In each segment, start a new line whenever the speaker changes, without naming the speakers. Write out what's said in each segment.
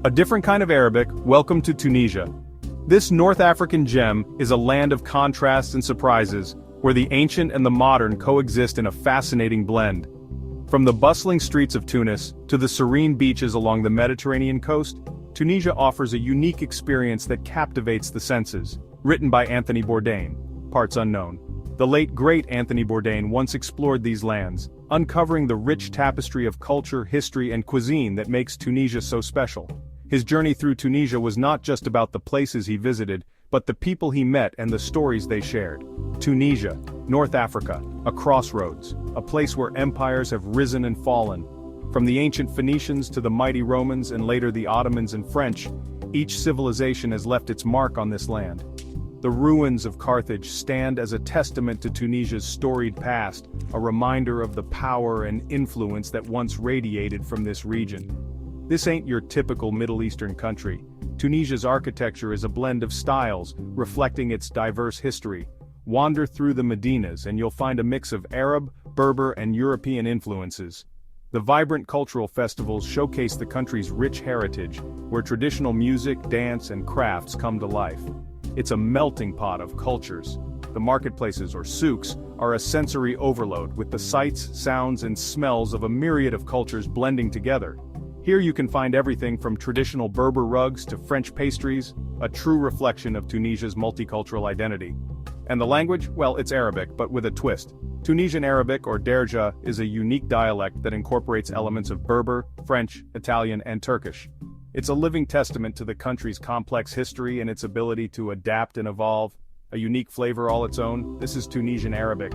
A different kind of Arabic, welcome to Tunisia. This North African gem is a land of contrasts and surprises, where the ancient and the modern coexist in a fascinating blend. From the bustling streets of Tunis, to the serene beaches along the Mediterranean coast, Tunisia offers a unique experience that captivates the senses. Written by Anthony Bourdain, parts unknown. The late great Anthony Bourdain once explored these lands, uncovering the rich tapestry of culture, history and cuisine that makes Tunisia so special. His journey through Tunisia was not just about the places he visited, but the people he met and the stories they shared. Tunisia, North Africa, a crossroads, a place where empires have risen and fallen. From the ancient Phoenicians to the mighty Romans and later the Ottomans and French, each civilization has left its mark on this land. The ruins of Carthage stand as a testament to Tunisia's storied past, a reminder of the power and influence that once radiated from this region. This ain't your typical Middle Eastern country. Tunisia's architecture is a blend of styles, reflecting its diverse history. Wander through the Medinas and you'll find a mix of Arab, Berber and European influences. The vibrant cultural festivals showcase the country's rich heritage, where traditional music, dance and crafts come to life. It's a melting pot of cultures. The marketplaces or souks are a sensory overload, with the sights, sounds and smells of a myriad of cultures blending together. Here you can find everything from traditional Berber rugs to French pastries, a true reflection of Tunisia's multicultural identity. And the language? Well, it's Arabic, but with a twist. Tunisian Arabic, or Darja, is a unique dialect that incorporates elements of Berber, French, Italian, and Turkish. It's a living testament to the country's complex history and its ability to adapt and evolve. A unique flavor all its own, this is Tunisian Arabic.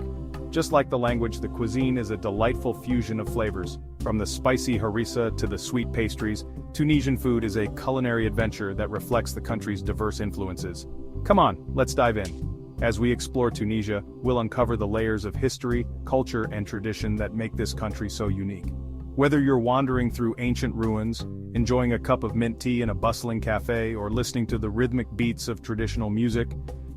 Just like the language, the cuisine is a delightful fusion of flavors. From the spicy harissa to the sweet pastries, Tunisian food is a culinary adventure that reflects the country's diverse influences. Come on, let's dive in. As we explore Tunisia, we'll uncover the layers of history, culture, and tradition that make this country so unique. Whether you're wandering through ancient ruins, enjoying a cup of mint tea in a bustling cafe, or listening to the rhythmic beats of traditional music,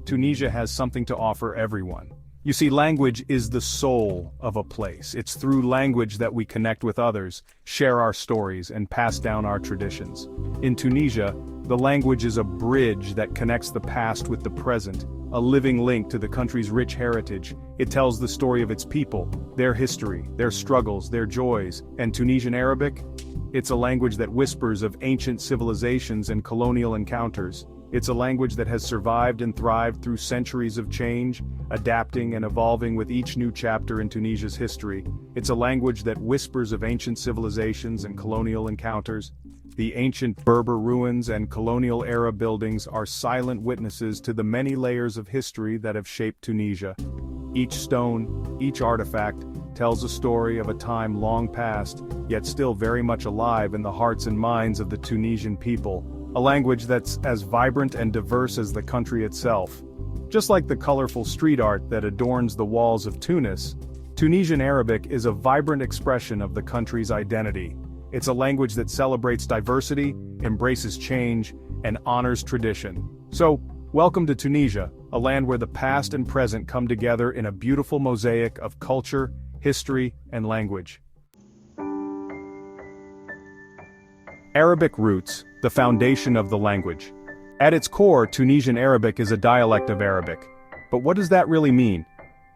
Tunisia has something to offer everyone. You see, language is the soul of a place. It's through language that we connect with others, share our stories, and pass down our traditions. In Tunisia, the language is a bridge that connects the past with the present, a living link to the country's rich heritage. It tells the story of its people, their history, their struggles, their joys. And Tunisian Arabic? It's a language that whispers of ancient civilizations and colonial encounters. It's a language that has survived and thrived through centuries of change, adapting and evolving with each new chapter in Tunisia's history. It's a language that whispers of ancient civilizations and colonial encounters. The ancient Berber ruins and colonial era buildings are silent witnesses to the many layers of history that have shaped Tunisia. Each stone, each artifact, tells a story of a time long past, yet still very much alive in the hearts and minds of the Tunisian people. A language that's as vibrant and diverse as the country itself. Just like the colorful street art that adorns the walls of Tunis, Tunisian Arabic is a vibrant expression of the country's identity. It's a language that celebrates diversity, embraces change, and honors tradition. So, welcome to Tunisia, a land where the past and present come together in a beautiful mosaic of culture, history, and language. Arabic roots, the foundation of the language. At its core, Tunisian Arabic is a dialect of Arabic. But what does that really mean?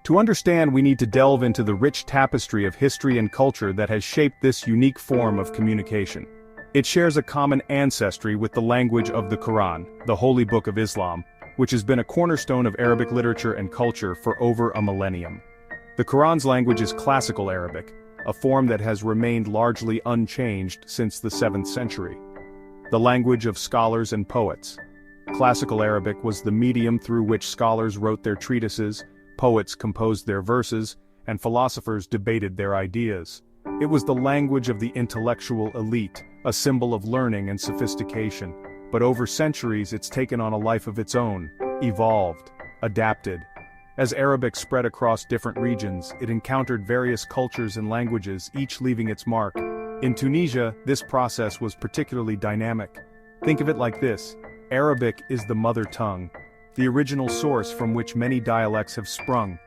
To understand, we need to delve into the rich tapestry of history and culture that has shaped this unique form of communication. It shares a common ancestry with the language of the Quran, the holy book of Islam, which has been a cornerstone of Arabic literature and culture for over a millennium. The Quran's language is Classical Arabic, a form that has remained largely unchanged since the 7th century. The language of scholars and poets. Classical Arabic was the medium through which scholars wrote their treatises, poets composed their verses, and philosophers debated their ideas. It was the language of the intellectual elite, a symbol of learning and sophistication. But over centuries it's taken on a life of its own, evolved, adapted. As Arabic spread across different regions, it encountered various cultures and languages, each leaving its mark. In Tunisia, this process was particularly dynamic. Think of it like this: Arabic is the mother tongue, the original source from which many dialects have sprung.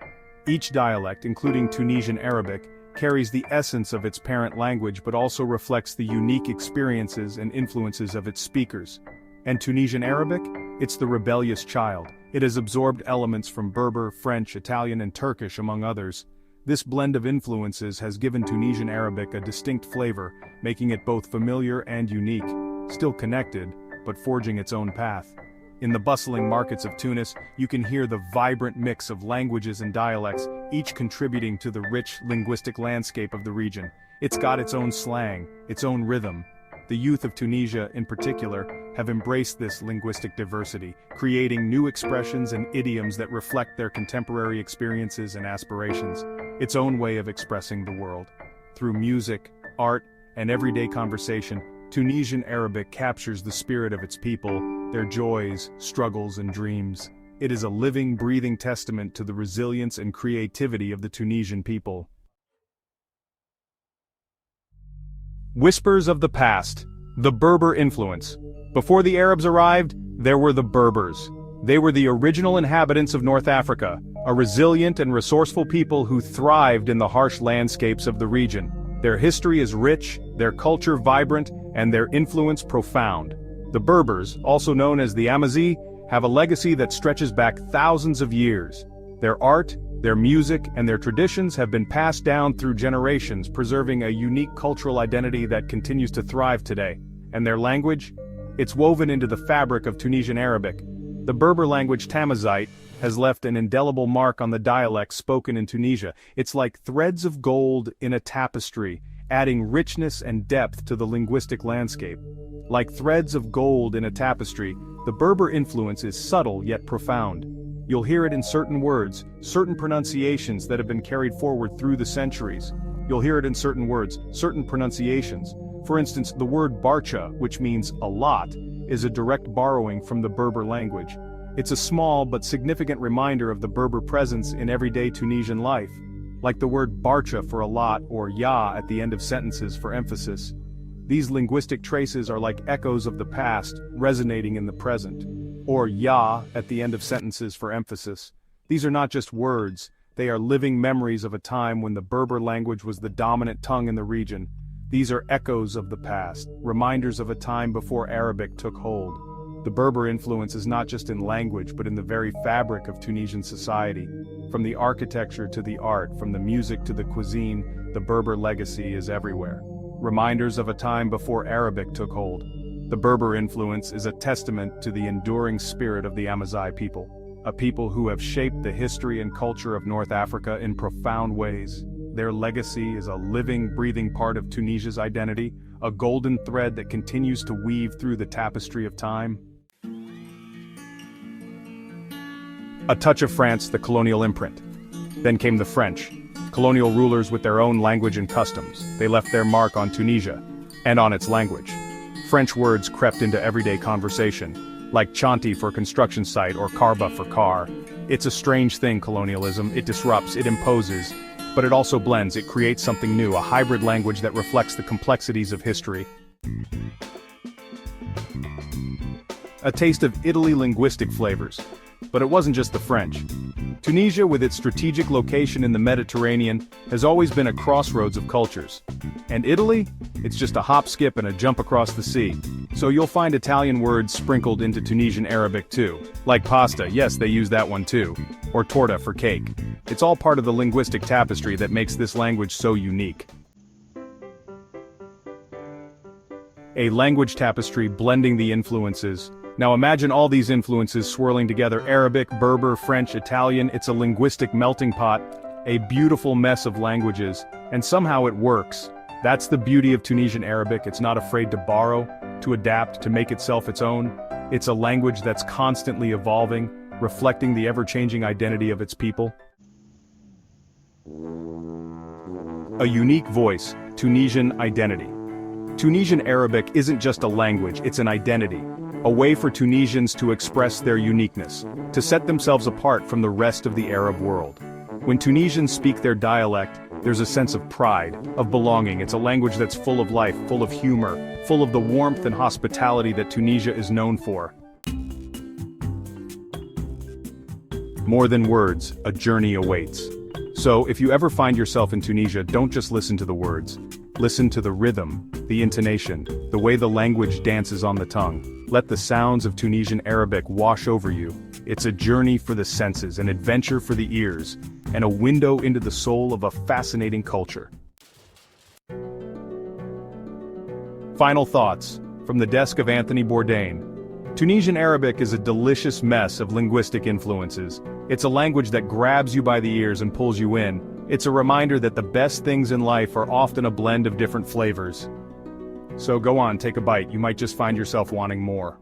Each dialect, including Tunisian Arabic, carries the essence of its parent language but also reflects the unique experiences and influences of its speakers. And Tunisian Arabic? It's the rebellious child. It has absorbed elements from Berber, French, Italian, and Turkish, among others. This blend of influences has given Tunisian Arabic a distinct flavor, making it both familiar and unique, still connected, but forging its own path. In the bustling markets of Tunis, you can hear the vibrant mix of languages and dialects, each contributing to the rich linguistic landscape of the region. It's got its own slang, its own rhythm. The youth of Tunisia, in particular, have embraced this linguistic diversity, creating new expressions and idioms that reflect their contemporary experiences and aspirations, its own way of expressing the world. Through music, art, and everyday conversation, Tunisian Arabic captures the spirit of its people, their joys, struggles, and dreams. It is a living, breathing testament to the resilience and creativity of the Tunisian people. Whispers of the past. The Berber Influence. Before the Arabs arrived, there were the Berbers. They were the original inhabitants of North Africa, a resilient and resourceful people who thrived in the harsh landscapes of the region. Their history is rich, their culture vibrant, and their influence profound. The Berbers, also known as the Amazigh, have a legacy that stretches back thousands of years. Their art, their music, and their traditions have been passed down through generations, preserving a unique cultural identity that continues to thrive today. And their language? It's woven into the fabric of Tunisian Arabic. The Berber language Tamazight has left an indelible mark on the dialects spoken in Tunisia. It's like threads of gold in a tapestry, adding richness and depth to the linguistic landscape. Like threads of gold in a tapestry, the Berber influence is subtle yet profound. You'll hear it in certain words, certain pronunciations that have been carried forward through the centuries. You'll hear it in certain words, certain pronunciations. For instance, the word barcha, which means a lot, is a direct borrowing from the Berber language. It's a small but significant reminder of the Berber presence in everyday Tunisian life, like the word barcha for a lot or ya at the end of sentences for emphasis. These linguistic traces are like echoes of the past, resonating in the present. Or ya at the end of sentences for emphasis. These are not just words, they are living memories of a time when the Berber language was the dominant tongue in the region. These are echoes of the past, reminders of a time before Arabic took hold. The Berber influence is not just in language but in the very fabric of Tunisian society. From the architecture to the art, from the music to the cuisine, the Berber legacy is everywhere. Reminders of a time before Arabic took hold. The Berber influence is a testament to the enduring spirit of the Amazigh people, a people who have shaped the history and culture of North Africa in profound ways. Their legacy is a living, breathing part of Tunisia's identity, a golden thread that continues to weave through the tapestry of time. A touch of France, the colonial imprint. Then came the French, colonial rulers with their own language and customs. They left their mark on Tunisia, and on its language. French words crept into everyday conversation, like chanty for construction site or karba for car. It's a strange thing, colonialism. It disrupts, it imposes, but it also blends, it creates something new, a hybrid language that reflects the complexities of history. A taste of Italy linguistic flavors. But it wasn't just the French. Tunisia, with its strategic location in the Mediterranean, has always been a crossroads of cultures. And Italy? It's just a hop, skip, and a jump across the sea. So you'll find Italian words sprinkled into Tunisian Arabic too. Like pasta, yes, they use that one too. Or torta for cake. It's all part of the linguistic tapestry that makes this language so unique. A language tapestry blending the influences. Now imagine all these influences swirling together: Arabic, Berber, French, Italian. It's a linguistic melting pot, a beautiful mess of languages, and somehow it works. That's the beauty of Tunisian Arabic. It's not afraid to borrow, to adapt, to make itself its own. It's a language that's constantly evolving, reflecting the ever-changing identity of its people. A unique voice, Tunisian identity. Tunisian Arabic isn't just a language, it's an identity. A way for Tunisians to express their uniqueness, to set themselves apart from the rest of the Arab world. When Tunisians speak their dialect, there's a sense of pride, of belonging. It's a language that's full of life, full of humor, full of the warmth and hospitality that Tunisia is known for. More than words, a journey awaits. So, if you ever find yourself in Tunisia, don't just listen to the words. Listen to the rhythm, the intonation, the way the language dances on the tongue. Let the sounds of Tunisian Arabic wash over you. It's a journey for the senses, an adventure for the ears, and a window into the soul of a fascinating culture. Final thoughts, from the desk of Anthony Bourdain. Tunisian Arabic is a delicious mess of linguistic influences. It's a language that grabs you by the ears and pulls you in. It's a reminder that the best things in life are often a blend of different flavors. So go on, take a bite, you might just find yourself wanting more.